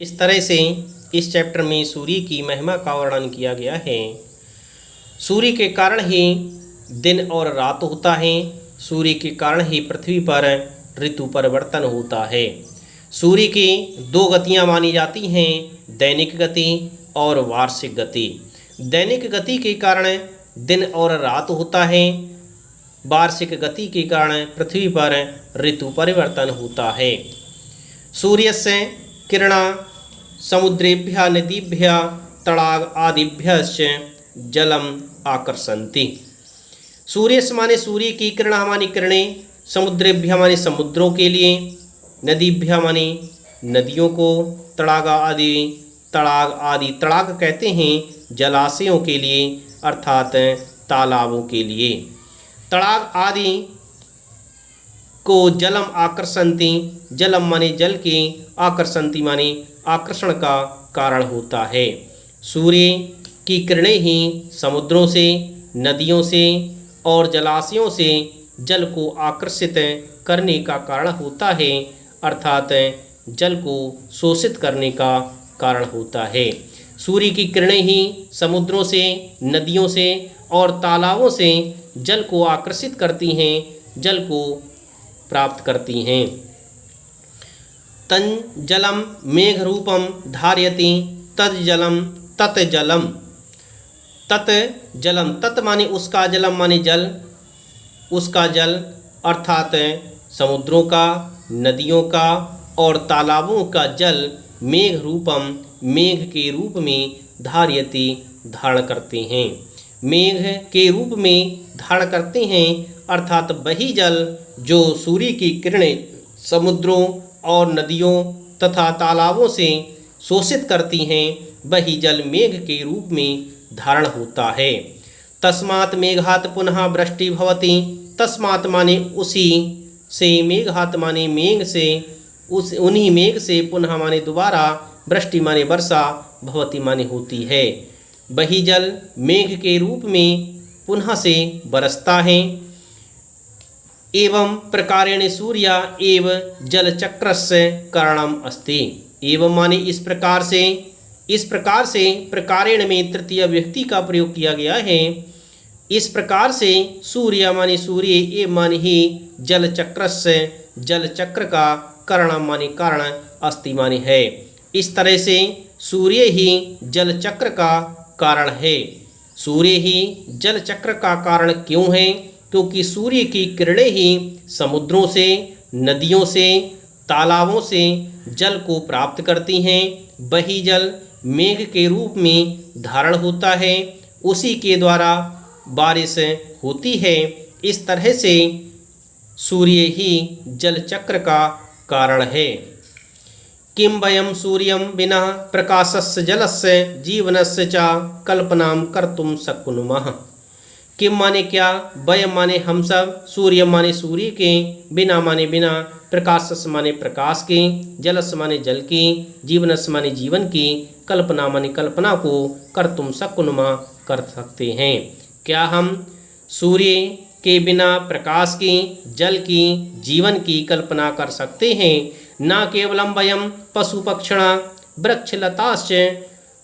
इस तरह से इस चैप्टर में सूर्य की महिमा का वर्णन किया गया है। सूर्य के कारण ही दिन और रात होता है, सूर्य के कारण ही पृथ्वी पर ऋतु परिवर्तन होता है। सूर्य की दो गतियां मानी जाती हैं, दैनिक गति और वार्षिक गति। दैनिक गति के कारण दिन और रात होता है, वार्षिक गति के कारण पृथ्वी पर ऋतु परिवर्तन होता है। सूर्यस्य किरणा समुद्रेभ्यः नदीभ्यः तडाग आदिभ्यश्च जलम आकर्षन्ति। सूर्य माने सूर्य की किरण मानी किरणें, समुद्रेभ्यः माने समुद्रों के लिए, नदीभ्यः माने नदियों को, तडाग आदि तडाग कहते हैं जलाशयों के लिए अर्थात तालाबों के लिए। तडाग आदि को जलम आकर्षन्ति, जलम माने जल की, आकर्षन्ति माने आकर्षण का कारण होता है। सूर्य की किरणें ही समुद्रों से, नदियों से और जलाशयों से जल को आकर्षित करने का कारण होता है, अर्थात जल को शोषित करने का कारण होता है। सूर्य की किरणें ही समुद्रों से, नदियों से और तालाबों से जल को आकर्षित करती हैं, जल को प्राप्त करती हैं। तन जलम मेघ रूपम धारयति तद जलम तत् जलम। तत् जलम, तत् माने उसका, जलम माने जल, उसका जल अर्थात समुद्रों का, नदियों का और तालाबों का जल मेघ रूपम, मेघ के रूप में धारयति धारण करते हैं। मेघ के रूप में धारण करते हैं अर्थात वही जल जो सूर्य की किरणें समुद्रों और नदियों तथा तालाबों से शोषित करती हैं, वही जल मेघ के रूप में धारण होता है। तस्मात् मेघात् पुनः वृष्टि भवति। तस्मात् माने उसी से, मेघात् माने मेघ से, उन्हीं मेघ से, पुनः माने दोबारा, वृष्टि माने वर्षा, भवति माने होती है। वही जल मेघ के रूप में पुनः से बरसता है। एवं प्रकारेण सूर्य एव जलचक्रस्य कारणम अस्ति। एवं माने इस प्रकार से प्रकारेण में तृतीय व्यक्ति का प्रयोग किया गया है। इस प्रकार से सूर्य माने सूर्य, एव माने ही जलचक्रस्य, जलचक्र का कारणम माने कारण, अस्ति माने है। इस तरह से सूर्य ही जलचक्र का कारण है। सूर्य ही जलचक्र का कारण क्यों है? क्योंकि सूर्य की किरणें ही समुद्रों से, नदियों से, तालाबों से जल को प्राप्त करती हैं। वही जल मेघ के रूप में धारण होता है, उसी के द्वारा बारिश होती है। इस तरह से सूर्य ही जलचक्र का कारण है। किं वयं सूर्यं विना प्रकाशस्य जलस्य जीवनस्य च कल्पनां कर्तुं शक्नुमः। किम माने क्या, वयम माने हम सब, सूर्य माने सूर्य के, बिना माने बिना, प्रकाशस माने प्रकाश के, जलस माने जल की, जीवनस माने जीवन की, कल्पना माने कल्पना को, कर्तुम शक्नुमा कर सकते हैं। क्या हम सूर्य के बिना प्रकाश की, जल की, जीवन की कल्पना कर सकते हैं? न केवलम वयम पशु पक्षिणा वृक्षलताश्च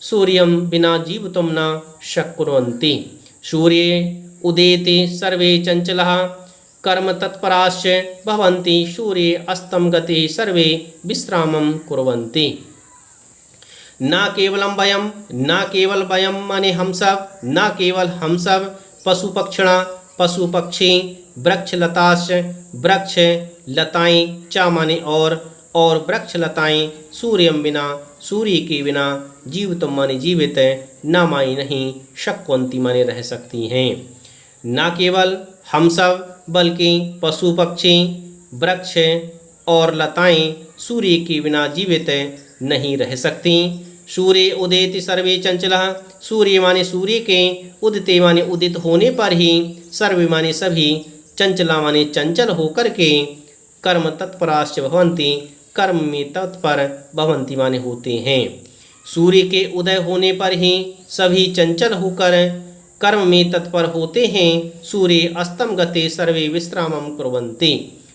सूर्यं विना जीवितुं न शक्नुवन्ति। सूर्ये उदेति सर्वे चंचलः कर्म तत्पराश्च भवन्ति, सूर्ये अस्तं गते सर्वे विश्रामं कुर्वन्ति। न केवलम वयम, न केवल वयम माने हम सब, न केवल हम सब, पशु पक्षिणा पशु पक्षी, वृक्ष लताश्च वृक्ष लताएं, च माने और वृक्ष लताएं, सूर्यम बिना सूर्य के बिना, जीवितम माने जीवित, न माई नहीं, शक्वंती माने रह सकती हैं। न केवल हम सब बल्कि पशु पक्षी, वृक्ष और लताएं सूर्य के बिना जीवित नहीं रह सकती। सूर्य उदेति सर्वे चंचलः, सूर्य माने सूर्य के, उदिते माने उदित होने पर ही, सर्वे माने सभी, चंचला माने चंचल होकर के, कर्म तत्पराश्च भवन्ति, कर्म में तत्पर, भवन्ति माने होते हैं। सूर्य के उदय होने पर ही सभी चंचल होकर कर्म में तत्पर होते हैं। सूर्य अस्तम गते सर्वे विश्रामं कुर्वन्ति।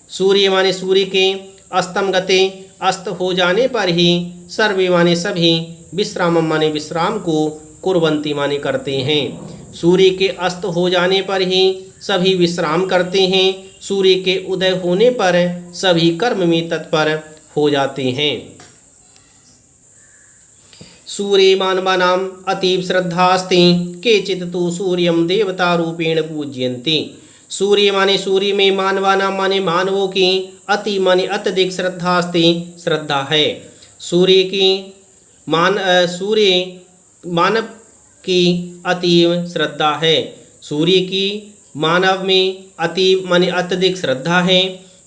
सूर्य माने सूर्य के, अस्तम गते अस्त हो जाने पर ही सर्वे माने सभी विश्रामम माने विश्राम को कुर्वन्ति माने करते हैं। सूर्य के अस्त हो जाने पर ही सभी विश्राम करते हैं। सूर्य के उदय होने पर सभी कर्म में तत्पर हो जाते हैं। सूर्ये मानवानाम् अतीव श्रद्धास्ति केचित् तु सूर्यं देवता रूपेण पूजयन्ति। सूर्य माने सूर्य में मानवानां माने मानवों की अति माने अत्यधिक श्रद्धास्ति श्रद्धा है। सूर्य मानव की अतीव श्रद्धा है। सूर्य की मानव में अतीव माने अत्यधिक श्रद्धा है।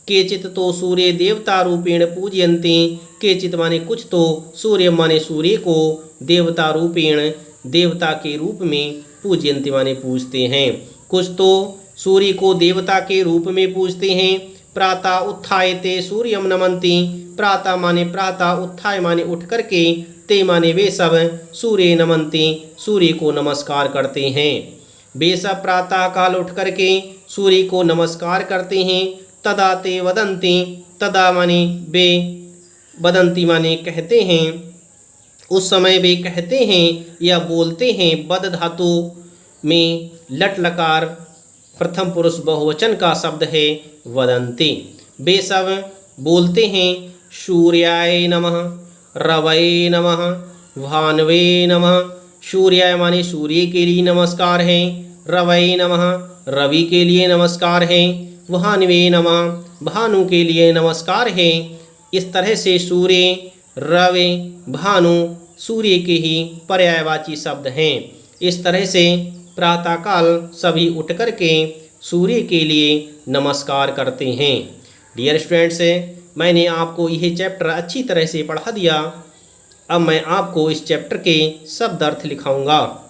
केचित तो सूर्य देवता रूपेण पूजयन्ति, केचित माने कुछ तो सूर्य माने सूर्य को देवता रूपेण देवता के रूप में पूजयन्ति माने पूजते हैं। कुछ तो सूर्य को देवता के रूप में पूजते हैं। प्रातः उत्थायते सूर्यम नमन्ति, प्रातः माने प्रातः, उत्थाय माने उठ करके, ते माने वे सब सूर्य नमन्ति सूर्य को नमस्कार करते हैं। वे सब प्रातः काल उठ करके सूर्य को नमस्कार करते हैं। तदा ते वदन्ति, तदा माने वे, वदन्ति माने कहते हैं, उस समय वे कहते हैं या बोलते हैं। वद धातु में लट लकार प्रथम पुरुष बहुवचन का शब्द है वदन्ति। वे सब बोलते हैं सूर्याय नमः, रवये नमः, भानवे नमः। सूर्याय माने सूर्य के लिए नमस्कार है। रवये नमः, रवि के लिए नमस्कार है। भानवे नमः, भानु के लिए नमस्कार है। इस तरह से सूर्य, रवि, भानु सूर्य के ही पर्यायवाची शब्द हैं। इस तरह से प्रातःकाल सभी उठ कर के सूर्य के लिए नमस्कार करते हैं। डियर स्टूडेंट्स, मैंने आपको यह चैप्टर अच्छी तरह से पढ़ा दिया। अब मैं आपको इस चैप्टर के शब्द अर्थ लिखाऊंगा।